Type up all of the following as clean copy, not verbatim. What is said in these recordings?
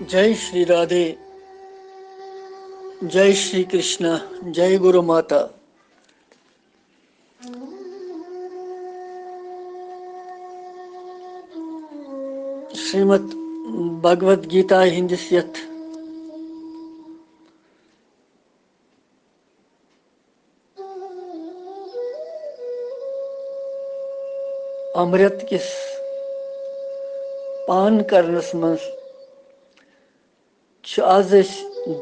जय श्री राधे, जय श्री कृष्ण, जय गुरु माता। श्रीमद् भगवद गीता हिंदिस यथ अमृत किस पान करनस मज आज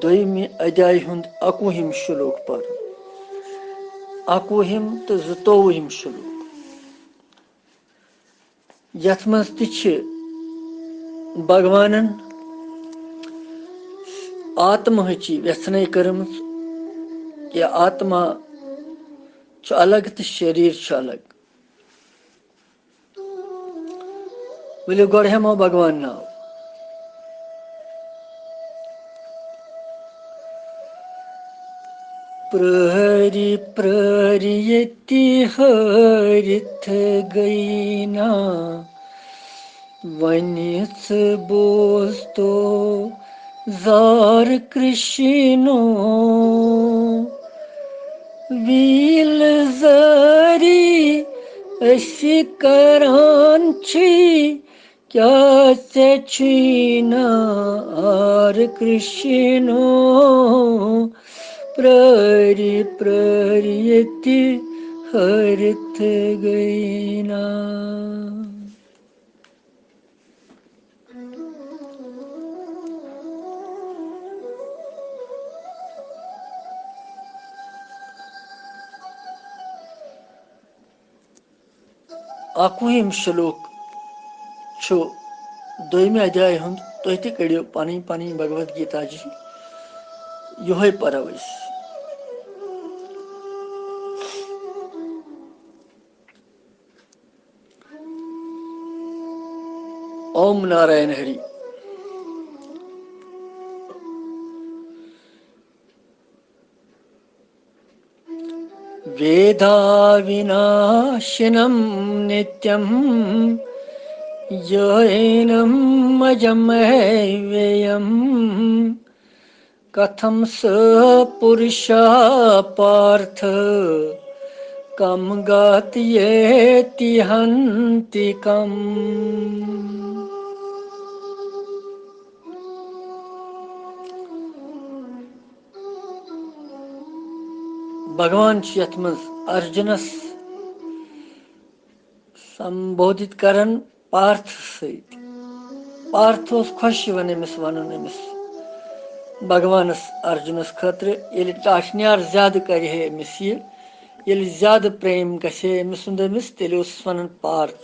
दोयमि अध्याय हुंद 21 श्लोक पर 21 तो 22 श्लोक यथ मज ति भगवानन आत्महचि व्यथन कर्म कि आत्मा अलग तो शरीर अलग। बोले गोड़ हेमो भगवान नाव। प्रहरी प्रहरी यति हरिथ गईना वनिस बोस्तो जार कृष्णो वील जारी असी करांची क्या चीना आर कृष्णो प्रहरी प्रहरी यति हरिथ गईना। अकुहिम श्लोक छो दोयमे अध्याय हुंद तुह ते कड़ियो पानी पानी भगवद गीता जी योहे परवस। ओम नारायण हरि। वेदा विनाशिनं नित्यं येनम् अजमव्ययम् कथं स पुरुषः पार्थ कम गात्येति हन्तिकम्। भगवान यथ मज अर्जुनस संबोधित करन पार्थ सहित। पार्थ खुश वन अमिस वन अमिस भगवानस अर्जुनस खतर ये टाशनियार ज्यादा कर अमिस ये ज्यादा प्रेम गहे अमिस अमिस तेल वन पार्थ।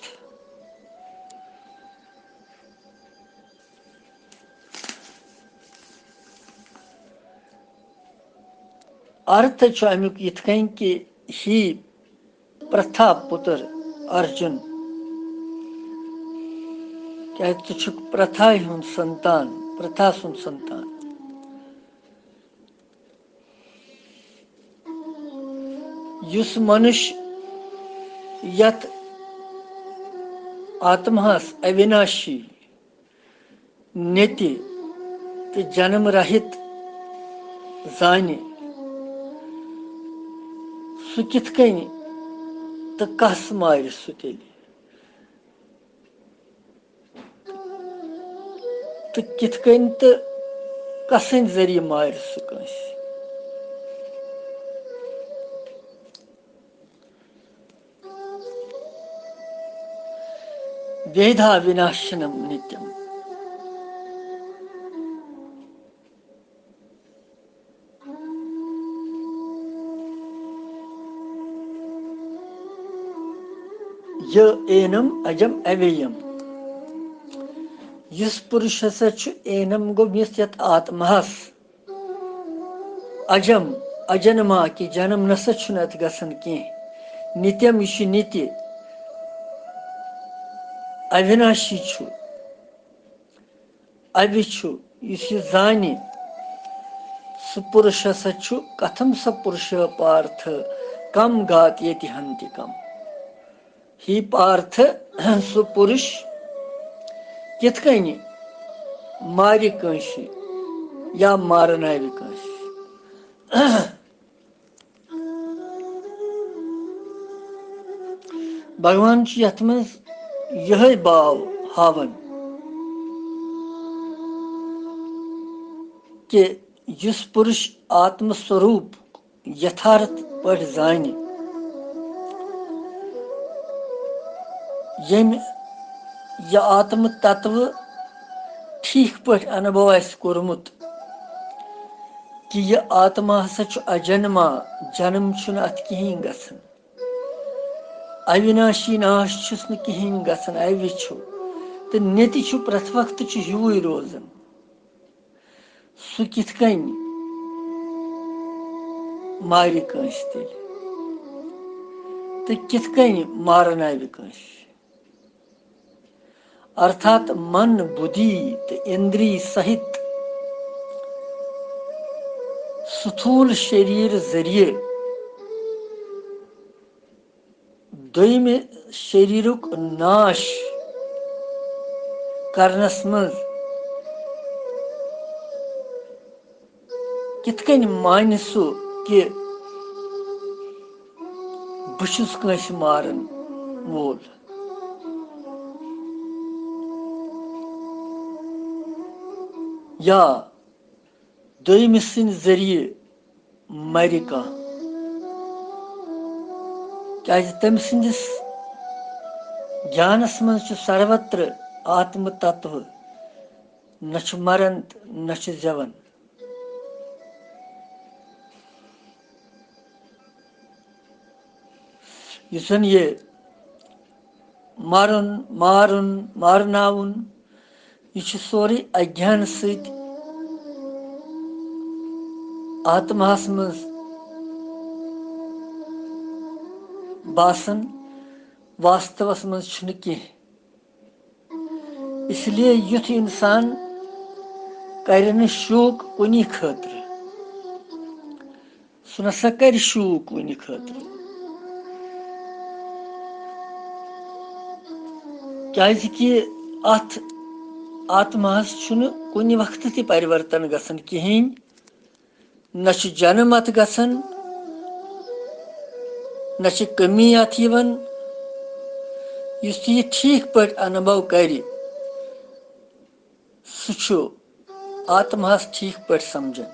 अर्थ अमुक यथ कन कि ही प्रथा पुत्र अर्जुन क्या तुझ प्रथा हुंद संतान प्रथा सुन संतान। युस मनुष्य यत आत्मास अविनाशी नित्य तो जन्म रहित जाने सु किथ कन तो कस मार सु तेल तो किथ कन तो कसन जरिए मार सु कंस। वेदा विनाशनम नित्यम। य एनम अजम अवेयम युस पुरुष हसा छु एनम गो मिस यत आत्मास अजम अजन्मा कि जन्म नसा छु नत गसन के नित्यम यश नित्य अविनाशी छु अवि छु युस जानि सु पुरुष हसा छु कथम स पुरुष पार्थ कम गात येति हंति कम। ही पार्थ सु पुरुष किथ कनि मारि कंसी या मारनावि कंसी। भगवान यथ मज यह भाव हावन कि जिस पुरुष आत्मस्वरूप यथार्थ पढ़ जाने, यम यह आत्म तत्व ठीक पढ़ अनुभव आस कोरमुत कि यह आत्मा हसा छु अजन्मा, जन्म छुन अत कहीं गसन, अविनाशी नाश छुस न कहीं गसन, अवि छु तो नेति छु प्रथ वक्त छु ह्यूई रोजन। सु किथ कन मारि कंस तेल तो किथ कन मारनावि कंस। अर्थात मन बुद्धि तो इंद्रिय सहित स्थूल शरीर जरिए दोयम शरीरुक नाश करनस मज किथ कन मान सु कि बुछुस कंस मारन वोल। या दोयम सिंद जरिए मर कह, क्या तम सिंदिस ज्ञानस मज छु सर्वत्र आत्म तत्व न छु मरन न छु जवन। युसन ये मारुन मारुन मारनाउन यह छु सोरे अज्ञान सहित आत्मास मज बासन, वास्तवस मज छुन कह। इसलिए युथ इंसान कर न शूक कुनि खतर, सु नसा कर शूक कुनि खतर, क्या कि अथ आत्मास छुन कुनि वक्त ति परिवर्तन गसन कहीं, न छु जन्म अत गसन, न छु कमी अत यवन। युस यह ठीक पर अनुभव कर सु छु आत्मास ठीक पर समझन।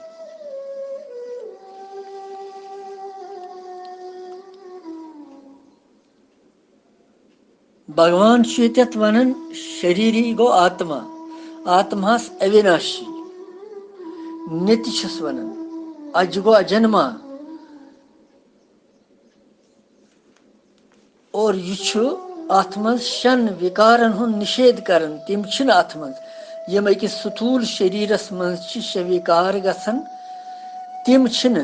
भगवान यत वनन शरीर गो आत्मा, आत्मास अविनाशी, नित्य छस वनन, अज गो अजन्मा और यह अत मज शन विकारन हुन निषेध करन तिम छिन अत मज यम अकिस स्थूल शरीरस मज छि शे विकार गसन तिम छिन,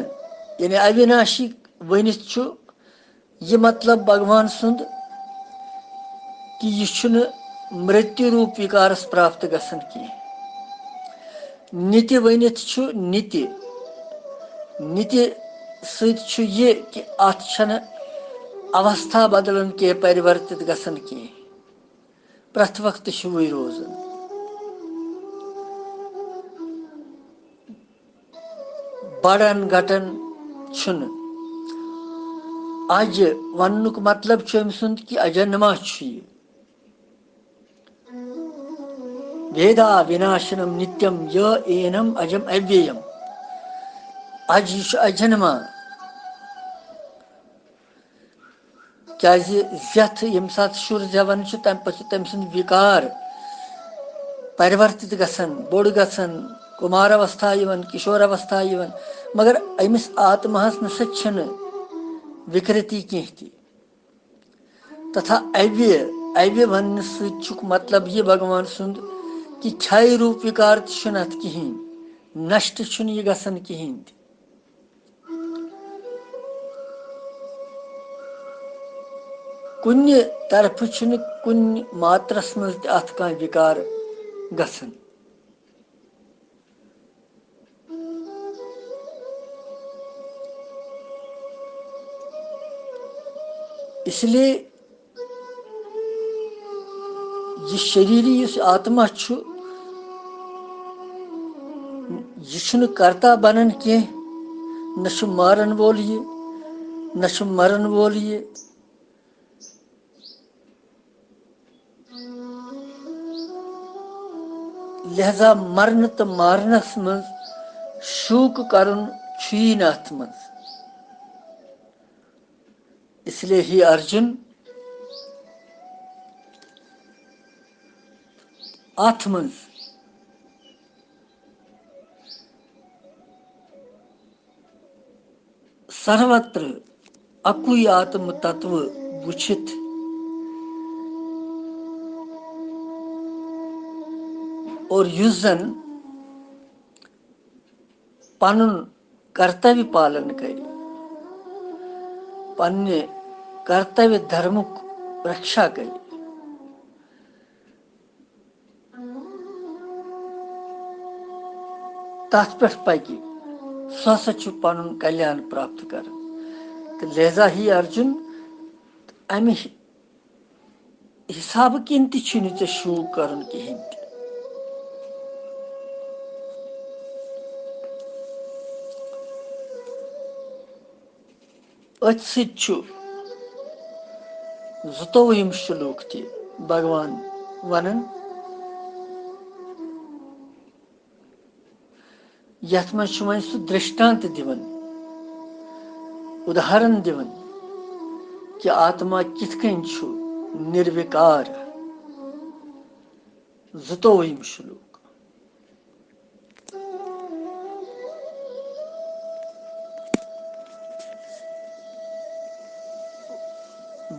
यानी अविनाशी वनित छु यह मतलब भगवान सुंद कि यह मृत्यु रूप विकारस प्राप्त गसन की। नित्य वनित छु नित्य, नित्य सहित छु ये कि अत छन अवस्था बदलन के परिवर्तित गसन की, प्रथ वक्त शुई रोजन। बड़न घटन छुन अज वनुक मतलब छु अमि सुंद कि अजन्मा छु यह। वेदा विनाशनम नित्यम य एनम अजम अव्ययम, अज यह अजन्मा क्या जथ यम सात शुर जवन तम पे तम सद विकार परिवर्तित गसन, बोड़ गसन, कुमार अवस्था यवन, किशोर अवस्था यवन, मगर अमिस आत्मास नसा छन विकृति कह ति। तथा अव्यय, अव्यय वन सुक मतलब ये भगवान सुंद कि क्षय रूप विकार छुन अत कहीं, नष्ट छुन यह गसन कहीं। कुन्य तरफ छुन कुन्य मात्रस मज अत कह विकार गसन। इसलिए यह शरीरी इस आत्मा छु यह छुन करता बनन के न छु मारन वोल ये न छु मरन वोल ये लिहाजा मरन तो मारनस मज शूक करन छुई न अथ मज इसलिए ही अर्जुन अथ मज सर्वत्र अकुई आत्म तत्व वुचित और युस जन पनुन कर्तव्य पालन करी पन्ने कर्तव्य धर्मुक रक्षा करी तथ पे पकि सो हसा छु पनुन कल्याण प्राप्त कर तो लिहाजा ही अर्जुन अमि हिसाब किन ति छु चे शू करन कहिन अथ सित छु ज़ुतोवयिम श्लोक ति भगवान वनन यथ में छु वह सु दृष्टांत दिवन उदाहरण दिवन कि आत्मा किथ कन छु निर्विकार ज़ुतोवयिम श्लोक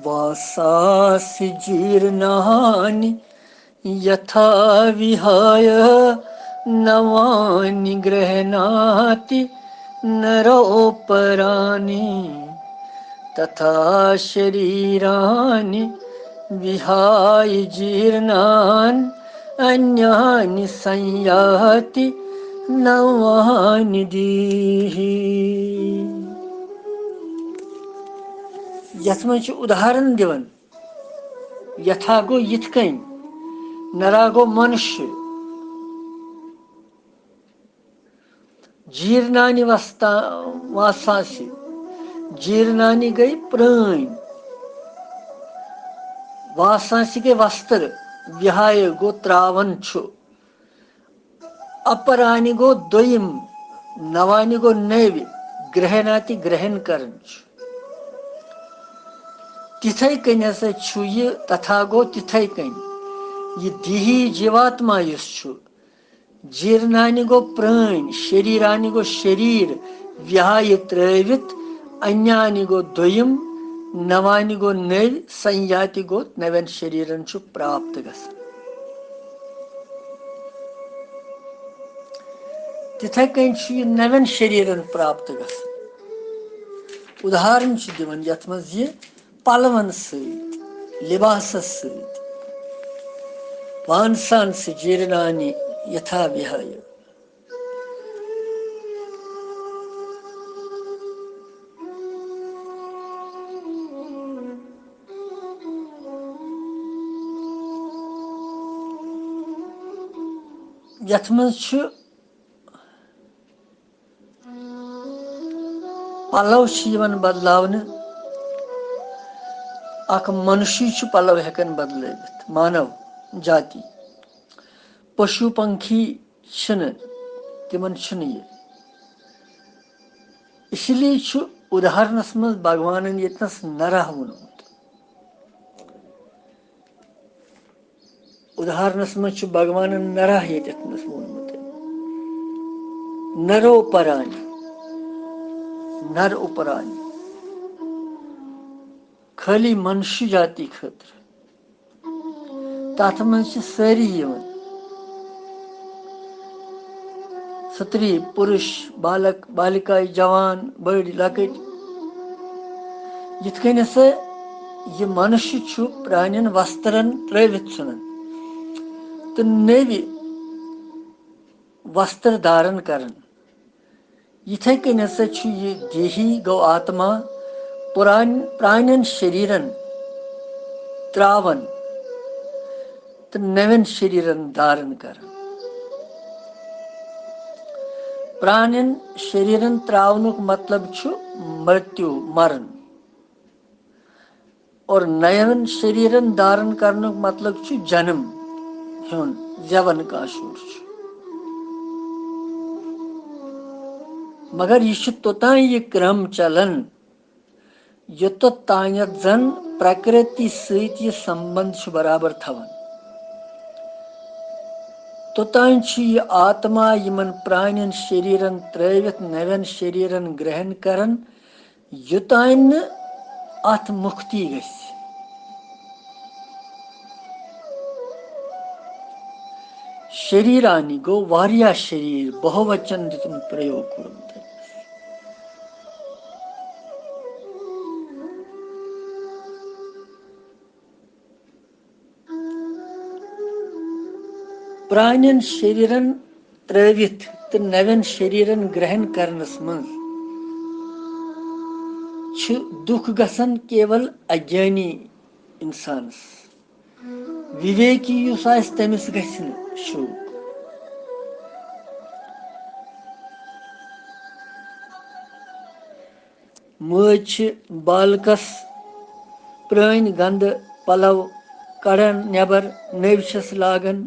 वासासि जीर्णानि यथा विहाय नवानि गृह्णाति नरोपराणि तथा शरीराणि विहाय जीर्णानि अन्यानि संयाति नवानि दीहि यथ में उदाहरण दिवन यथा गो यथ कन नरा गो मनुष्य जीर्णानि वासासि जीर्णानि गई प्राण वासांसि के वस्त्र विहाय गो त्रावन छु अपरानि गो दोयिम नवानि गो नैव ग्रहणाति ग्रहण करन छु तिथै कन हसा छु ये तथा गो तिथै कन ये दिहि जीवात्मा युस छु जीर्णानि गो प्राण शरीरानि गो शरीर विहाय त्रवित अन्यानि गो दोयिम नवानि गो नव संयाति गो नवन शरीरन छु प्राप्त गसन तिथै कन छु ये नवन शरीरन प्राप्त गसन उदाहरण छु दिवन यथ मज ये पलवन सहित लिबासस सहित वांसांसि जीर्णानि यथा विहाय यथ मज छु पलव यवन बदलावन अख मनुष्य छु पलव हेकन बदलवित मानव जाति पशु पंखी छन तिमन छन ये इसलिए छु उदाहरणस मज भगवानन यतनस नरह वोनमुत उदाहरणस मज छु भगवानन नरह यतनस वोनमुत नरोपराणि नर उपराणि खाली मनुष्य जाति खतर तथ मज सारी यवन स्त्री पुरुष बालक बालिका जवान बड़ी लकट यथ कन हसा यह मनुष्य छु प्राणिन वस्त्रन त्रवित सुनन तो नवि वस्त्र धारण करन यथे कन हसा छु यह देही गो आत्मा प्राणिन शरीरन त्रावन तो नवन शरीरन धारण करन प्राणन शरीरन त्रावनुक मतलब छु मृत्यु मरण और नयन शरीरन धारण करनुक मतलब छु जन्म हेन जवन का शुर छु मगर यह तोतान यह क्रम चलन योत तायत जन प्रकृति सहित यह संबंध छु बराबर थवन तोतान छु यह आत्मा यमन प्राणन शरीरन त्रवित नवन शरीरन ग्रहण करन युतान अथ मुक्ति गस शरीरानी गो वारिया शरीर बहुवचन दितुन प्रयोग करुन प्राणन शरीरन त्रवित तो नवन शरीरन ग्रहण करनस मं दुख गसन केवल अज्ञानी इंसानस विवेकी युस आस तमिस गसिन शोक मज बालकस प्रान गंद पलव कड़न नबर नवशस लागन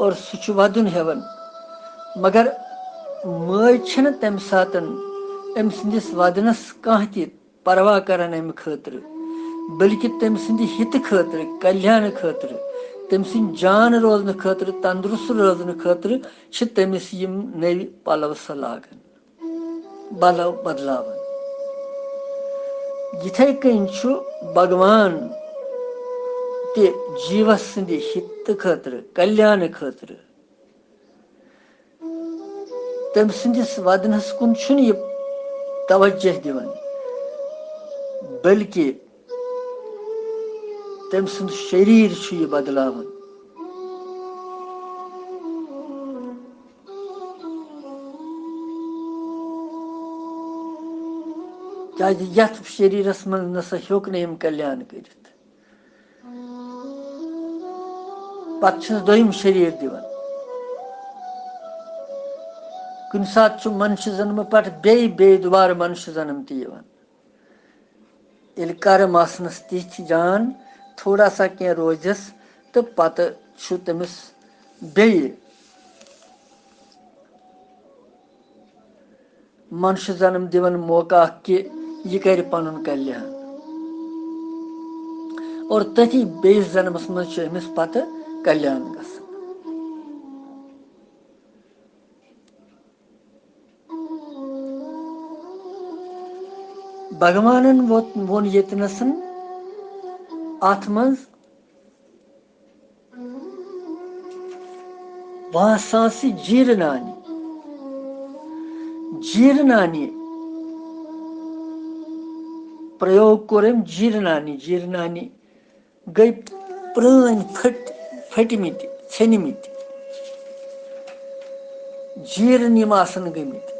और सह वदन हेवन मगर मज तम सातन अम सदिस वदनस कह परवाह करान अमि खतर बल्कि तम सद हित खतर कल्याण खतर तम सद जान रोजन खतर तंदुरुस्त रोजन खतर तमिस यम नव पलव सा लागन पलव बदलावन यिथे कन भगवान ते जीवस सद हित खतर कल्याण खतर तम सदिस वदनस कुन यह तवज्जह दिवन बल्कि तम सद शरीर यह बदलावन क्या यथ शरीरस मं नसा होक न कल्याण कर पत्त दोयम शरीर दिवन कुन सात मनुष्य जन्म पे बे दोबारा मनुष्य जन्म तयन ये कर्म आसनस तिथ जान थोड़ा सा क्या रोजस तो पत तमिस बे मनुष्य जन्म दिवन मौका कि यह कर पन कल्याण और तथी बेस जन्मस मस पत कल्याण गसन भगवान वोन यतनसन अथ मं वासांसि जीर्णानि जीर्णानि प्रयोग कोरम जीर्णानि जीर्णानि गई प्रान फटमित छनमित जीर्ण यम आसन गमित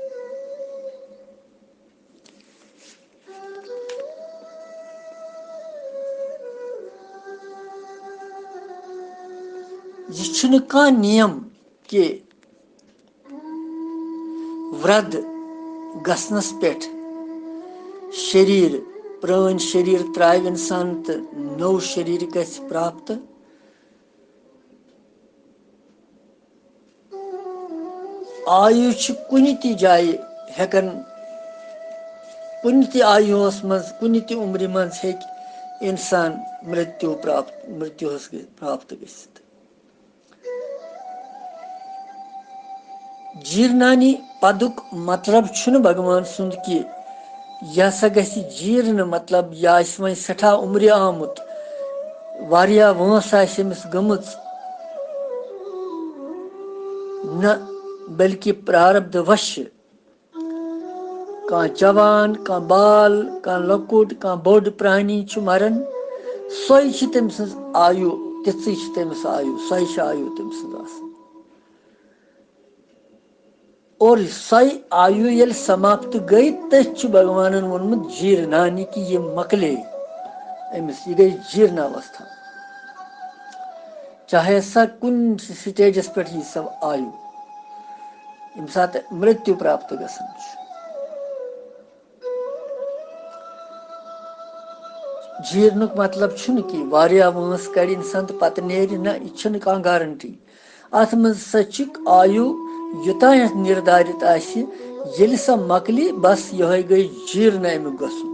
यह कह नियम कि वृद्ध गसनस पे शरीर प्रान शरीर त्राव इंसान तो नव शरीर गस प्राप्त आयु कुन ति जाय हेकन कुन ति आयुस मज कुन ति उम्र मज हे इंसान मृत्यु प्राप्त गसित जीर्णानि पदुक मतलब छुन भगवान सुंद कि यह हसा गसी जीर्ण मतलब यह वह सठा उम्र आमुत वारिया वंस आमिस गमच न बल्कि प्रारब्ध वश कह जवान कह बाल कह लकुट कह बोड प्राणी मरन सोई तम सज आयु तिथि तमिस आयु सोई आयु तम सज और सई आयु ये समाप्त गई तथ भगवान वोनमुत जीर्णानि कि ये मकले अमिस यह गई जीर्णावस्था चाहे सा कुन स्टेजस पे सब आयु यम सात मृत्यु प्राप्त गसन जीर्णुक मतलब छुन कि वारिया वंस कड़ इंसान तो पत नेरि ना यह कह गारंटी अत मज सचिक आयु युतान निर्धारित आसि येलि सा मकली बस यह गई जीर्ण अमुक गसन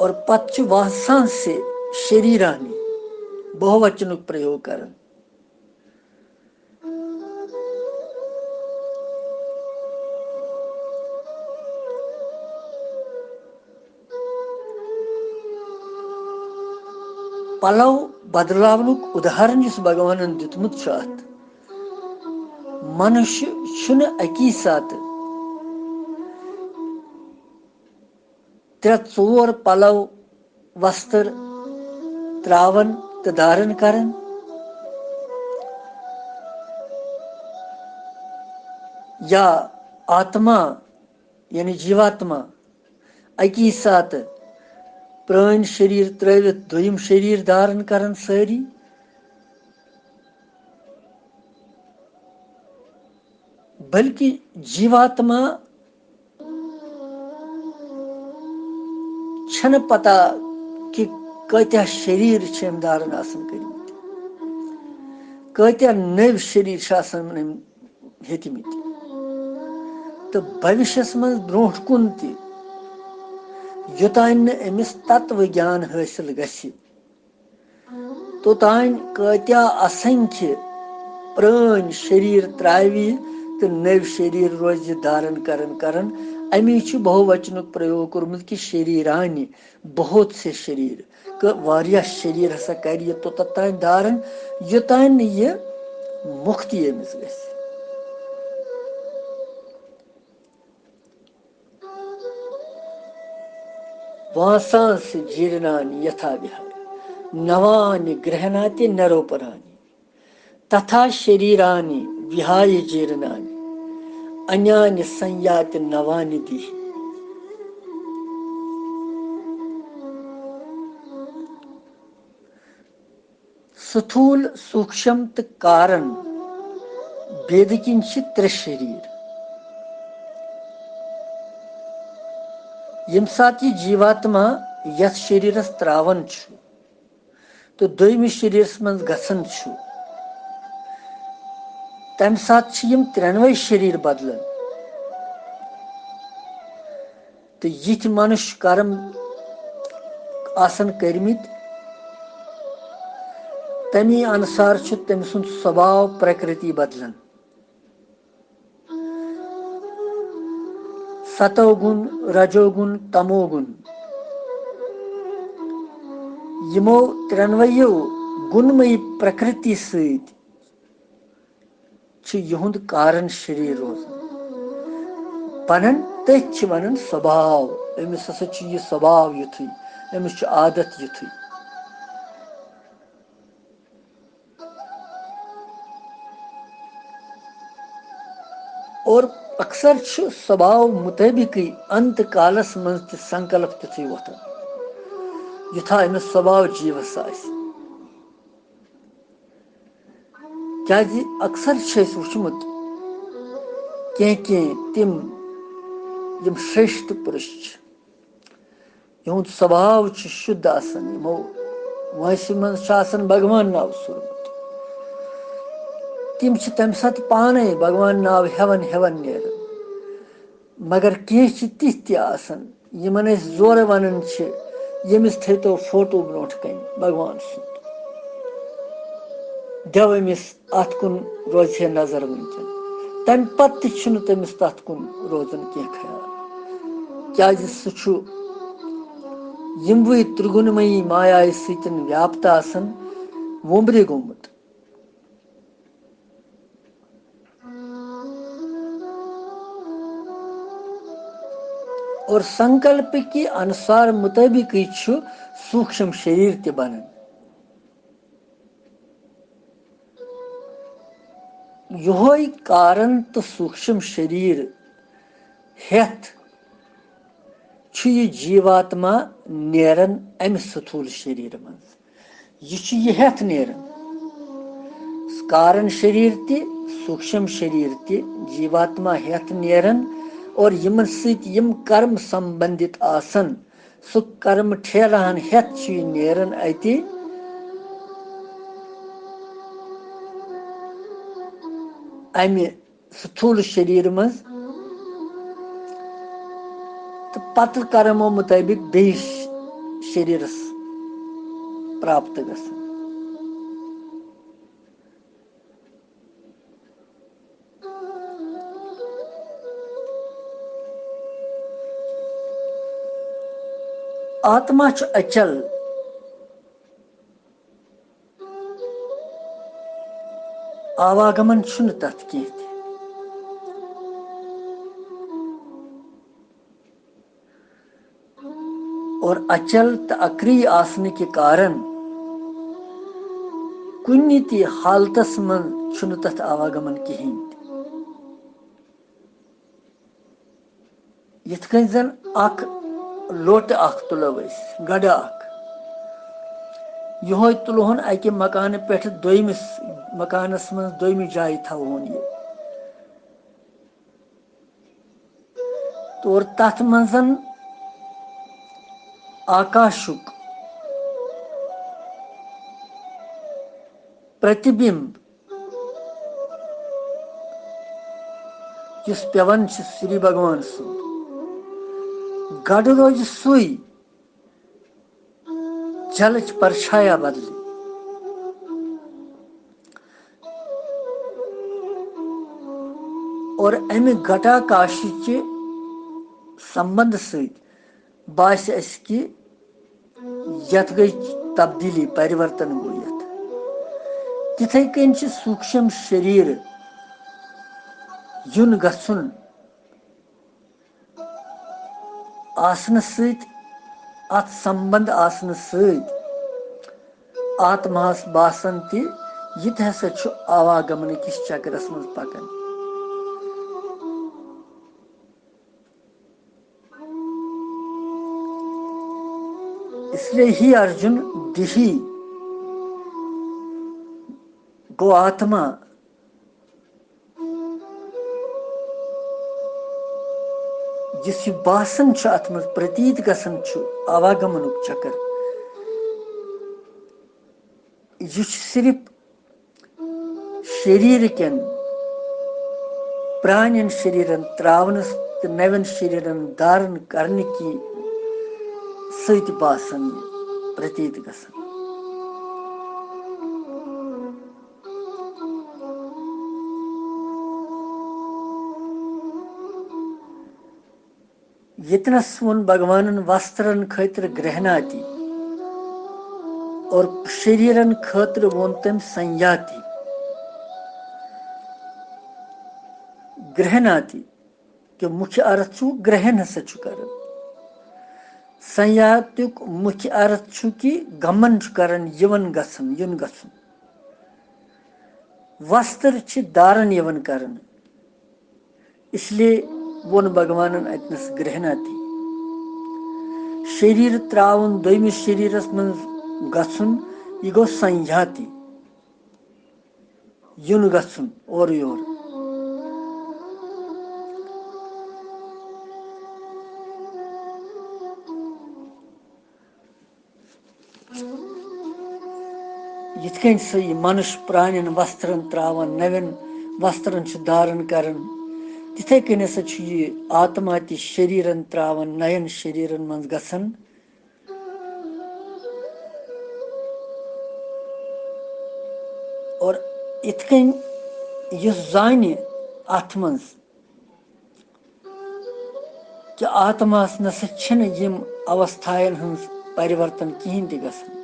और पत वसान से शरीरानी बहुवचनुक प्रयोग कर पलव बदलावनुक उदाहरण इस भगवान दितमुत छ अत मनुष्य छुन अकी सात त्रे चोर पलव वस्त्र त्रावन तो धारण करन या आत्मा यानी जीवात्मा अकी सात प्रान शरीर त्रवित दुयम शरीर धारण करन सारी बल्कि जीवात्मा छन पता कि कत्या शरीर छम धारण आसन करिमत कत्या नव शरीर आसन हेतमित तो भविष्यस मज ब्रोह कुन ति युतान अमिस तत्व ज्ञान हासिल गछि तोतान कत्या असंख्य प्रान शरीर त्रावी तो नव शरीर रोज धारण करन करन अमी बहुवचनुक प्रयोग कर्मुत कि शरीरानि बहुत से शरीर वारिया शरीर हसा कर ये तोतान धारण युतान ये मुक्ति अमिस गछि वासांस जीर्णानि यथा विहाय नवानि गृह्णाति नरोपराणि तथा शरीरानि विहाय जीर्णानि अन्यानि संयाति नवानि दीहि स्थूल सूक्ष्म तो कारण बेदकिन त्रे शरीर यम सात यह जीवात्मा यथ शरीरस त्रावन तो दोयमिस शरीरस मज गसन तम सात यम त्रेनवे शरीर बदलन तो यिथ मनुष्य कर्म आसन करमित तमी अनुसार तम सुंद स्वभाव प्रकृति बदलन सतोगुण रजोगुण तमोगुण यमो त्रेनवयो गुणमयी प्रकृति सहित युंद कारण शरीर रोजान पनन तथ वन स्वभाव अमिस हसा यह स्वभाव युथी अमिस आदत युथी और अक्सर स्वभाव मुताबिक अंत कालस मज संकल्प तिथि वोथान युथा अमिस स्वभाव जीवस क्या अक्सर वुचमुत तिम यम श्रेष्ठ पुरुष युंद स्वभाव शुद्ध आसन यमो वंश मन भगवान नाव सुरमुत तिम तम सात पाने भगवान नाव हेवन हेवन नेरन मगर कह तिथ आसन यमन जोर वनान यमिस थो फोटो ब्रोट कन भगवान सुंद दव अमिस अत कुन रोज है नजर वनकन तम पत तमिस तथ कुन रोजन कह ख्याल क्या सह यमवे त्रिगुणमयी माया सतन व्याप्त आसन वोम्ब्रे गोमुत और संकल्प के अनुसार मुताबिक सूक्ष्म शरीर ते बनन योई कारण तो सूक्ष्म शरीर हेथ छु ये जीवात्मा नेरन अमि स्थूल शरीर मज यह हेथ नेरन कारण शरीर ति सूक्ष्म शरीर ति जीवात्मा हेथ नेरन और यमन सत यम कर्म संबंधित आसन सु कर्म ठेलहन हेथ छु नेरन अति अमि स्थूल शरीर मज तो पत कर्मो मुताबिक बेस शरीर प्राप्त गसन आत्मा छु अचल आवागमन छुन तथ कह और अचल तो अक्रिय आसने के कारण कुन्नी ती हालतस मन छुन तथ आवागमन कहें यथ कन जन अख लोट अख तुलो गड अख यह तुलहन अकि मकान पे दोमिस मकानस मज दोमि जाय थवन यह और तथ मजन आकाशुक प्रतिबिंब जिस पेवन श्री भगवान सुंद गड रोज सुई जलच परछाया बदली और अमि घटाकाशी के संबंध सहित बास कि यथ गई तब्दीली परिवर्तन गो यथ तिथे कन सूक्ष्म शरीर युन गसुन आसन सहित अत संबंध आसन सहित आत्मास बासन ति यह हसा छु आवागमन किस चक्रस मज पकन इसलिए ही अर्जुन दिही गो आत्मा जिस बासन अत मज प्रतीत गसन आवागमन चक्कर यह सिर्फ शरीर कन प्राणन शरीरन त्रावनस तो नवन शरीरन धारण करने की सत बासन प्रतीत गसन यतनस वोन भगवान वस्त्रन खतर ग्रहणाति और शरीरन खतर वोन तम संयाति ग्रहणाति कि मुख्य अर्थ छु ग्रहण हसा छु करन संयात्युक मुख्य अर्थ छु कि गमन छु करन यवन गसन युन गसन वस्त्र छि धारण यवन करन इसलिए वोन भगवान अतनस ग्रहणाति शरीर त्रावन दोमिस शरीरस मन गसुन यह गो संयाति युन गसुन और योर यिथकन सह मनुष्य प्राणन वस्त्रन त्रावन नवन वस्त्रन धारण करन तिथे कन हसा आत्मा ति शरीरन त्रावन नयन शरीरन मज गसन और इथकन यह जान अथ मज कि आत्मास नसा छन यम अवस्थायन हंस परिवर्तन कहीं ति गसन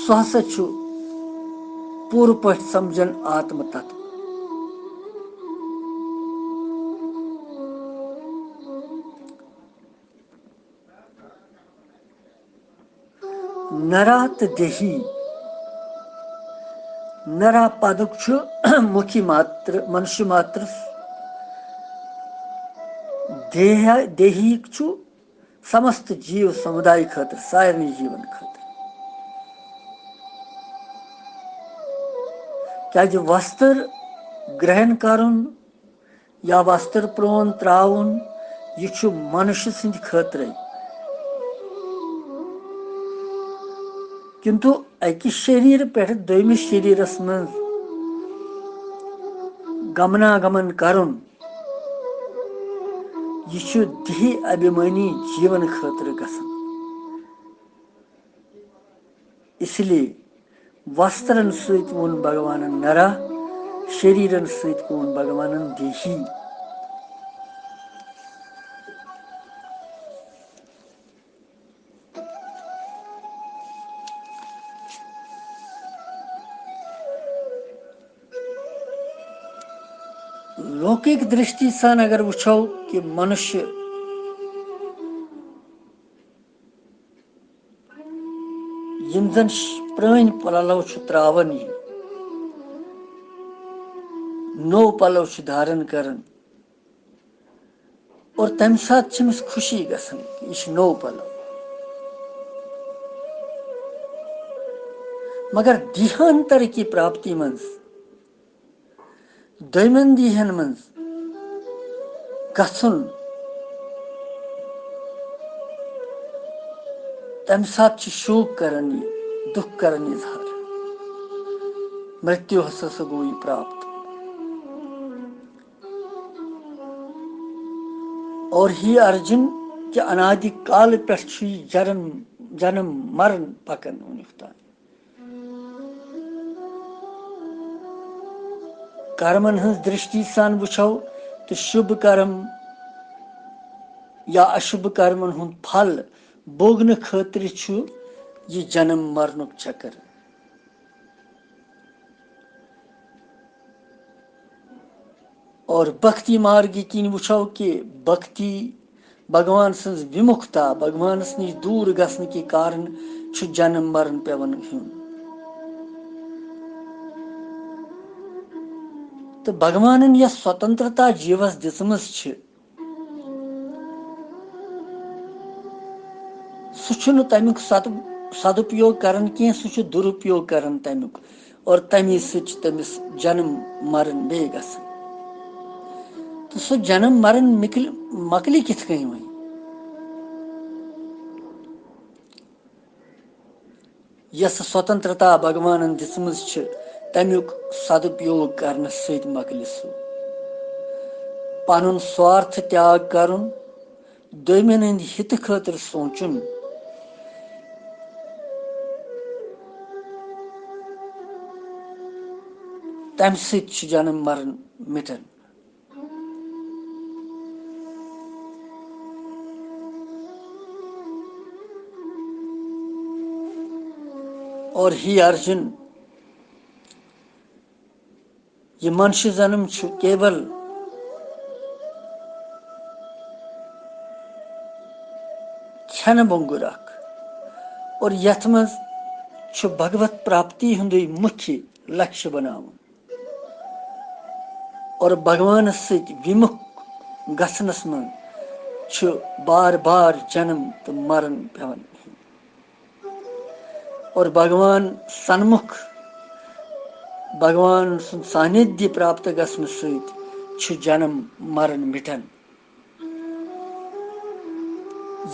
सह हसा छु पूर्व पट समझन आत्म तत्व नरात देही नरा पदुक छु मुखी मात्र मनुष्य मात्र देहिक समस्त जीव समुदाय खतर सारे जीवन खतर क्या वस्त्र ग्रहण करुन या वस्त्र प्रोन त्राउन यह मनुष्य सिंद खतर किंतु अकिस शरीर पे दोमिस शरीरस मं गमनागमन करुन यह देहि अभिमानी जीवन खतर गसन इसलिए वस्त्रन सत वोन भगवान नरा शरीरन सत वोन भगवान देही लौकिक दृष्टि सन अगर वुछो कि मनुष्य यम जन प्रान पलव त्रावन नो पलव धारण करन और तम सात खुशी गसन यह नो पलव मगर देहांतर की प्राप्ति मं दोमन दीहन मं गसन तम सात शोक करन दुख करन इजहार मृत्यु हसा गो प्राप्त और ही अर्जुन के अनादि काल पे जन्म मरण पकन वुनिक कर्मन हज दृष्टि सान वुछो तो शुभ कर्म या अशुभ कर्मन हुंद फल बोगन खतर यह जन्म मरणुक चक्कर और भक्ति मार्ग किन वुछो कि भक्ति भगवान सज विमुखता भगवान नश दूर गसन के कारण जन्म मरण पेवन हेन तो भगवान यह स्वतंत्रता जीवस दिसम सह तमिक सदुपयोग करन कह सह दुरुपयोग करन तमिक और तमी समिस जन्म मरण बे गसन तो सह जन्म मरण मकली कित कहीं वही यस स्वतंत्रता भगवान दिसम तमिक सदुपयोग करने सत मकल सह पन स्वार्थ त्याग करुन दोमन हंद हित खतर सोचुन तम सत जन्म मरण मिटन और ही अर्जुन यह मनुष्य जन्म केवल खन बोंगुर और यथ मज भगवत प्राप्ति हुंद मुख्य लक्ष्य बनावन और भगवान सत विमुख गसनस मन बार बार जन्म तो मरण पेवन और भगवान सन्मुख भगवान सानिध्य प्राप्त गसन सत जन्म मरण मिटन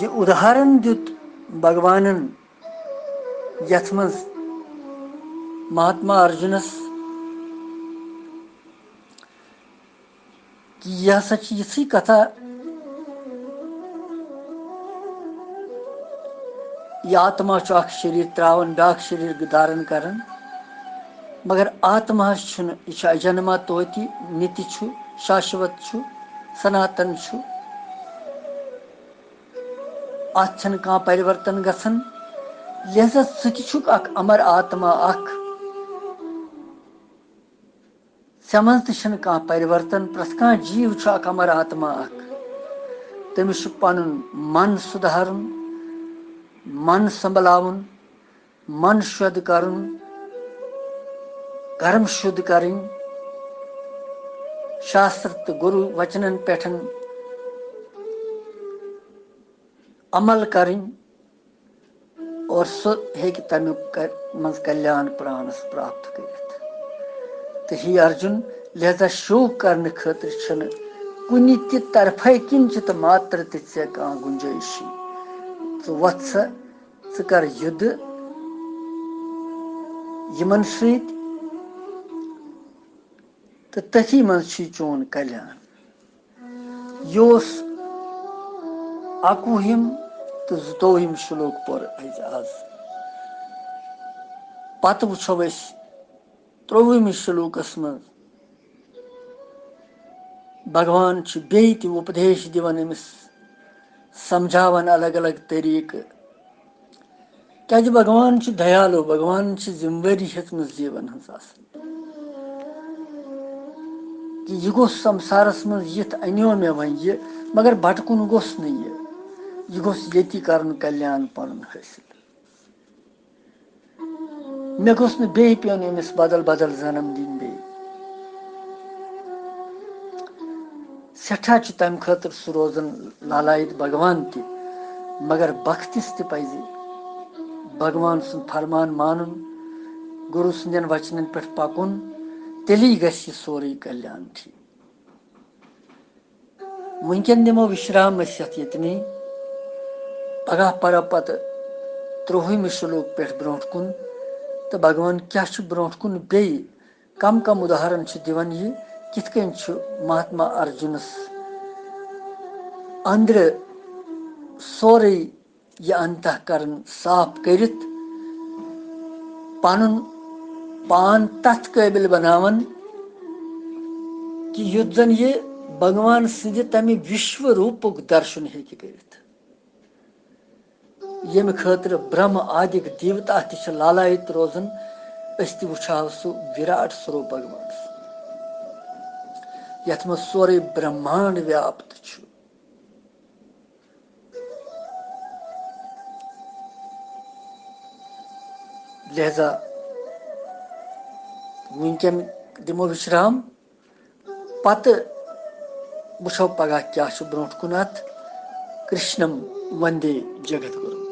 यह उदाहरण दुत भगवानन यथ मज महात्मा अर्जुनस कि यह हसा यी कथा यह आत्मा अख शरीर त्रावन ब्याक शरीर धारण करन मगर आत्मा यह अजन्मा तोति नित्य शाश्वत सनातन अत कह परिवर्तन गसन लिहाजा सह अख अमर आत्मा अख समझ कह परिवर्तन प्रथ कह जीव अख अमर आत्मा अख तमिस पन मन सुधारुन मन संभलावन मन शुद्ध करुन कर्म शुद्ध करें शास्त्र तो गुरु वचनन पेठन अमल करें और सो हेक तमिक मज कल्याण प्राणस प्राप्त कर। तो ही अर्जुन लिहाजा शोक करने खतर छन कुनि ति तरफे किंचित मात्र ते गुंजाइश तो वत्स कर युद्ध यमन सत तो तथी मज चोन कल्याण। यह 21 तो 22 श्लोक पर आज पत वो 23 श्लोकस मज भगवान बे उपदेश दिवन अमिस समझावन अलग अलग तरीक क्या भगवान दयालु भगवान जिम्मेवारी हेचम जीवन हज कि यह गोस संसारस मज यिथ अनियो मे वन यह मगर भटकुन गोस न यह गोस येति करन कल्याण पन हासिल मे गोस न बे पेन अमिस बदल बदल जन्म दिन बे सठा तम खतर सह रोजन लालायत भगवान ति मगर बख्तिस ति पज भगवान सुन फरमान मानुन गुरु सुंदन वचनन पे पकुन तेली गछ सोरे कल्याण ठीक। वनकन दिमो विश्राम यतनी पगह पर पत 23 श्लोक पे ब्रोट कुन तो भगवान क्या ब्रोट कुन बे कम कम उदाहरण दिवन यह किथ कन महात्मा अर्जुनस अंद्र सोरे यह अंतःकरण साफ करित पनुन पान तथ काबिल बनावन कि युद्ध जन यह भगवान सिंध तमि विश्व रूपुक दर्शन हेकि करित यम खतर ब्रह्म आदिक देवता ति लालायित रोजन अस वुछाव सह विराट स्वरूप भगवान यथ मज सोरे ब्रह्मांड व्याप्त छु। लिहाजा वनकन दिमो विश्राम पत वुछो पगह क्या ब्रोट कुन कृष्णम वंदे जगत गुरु।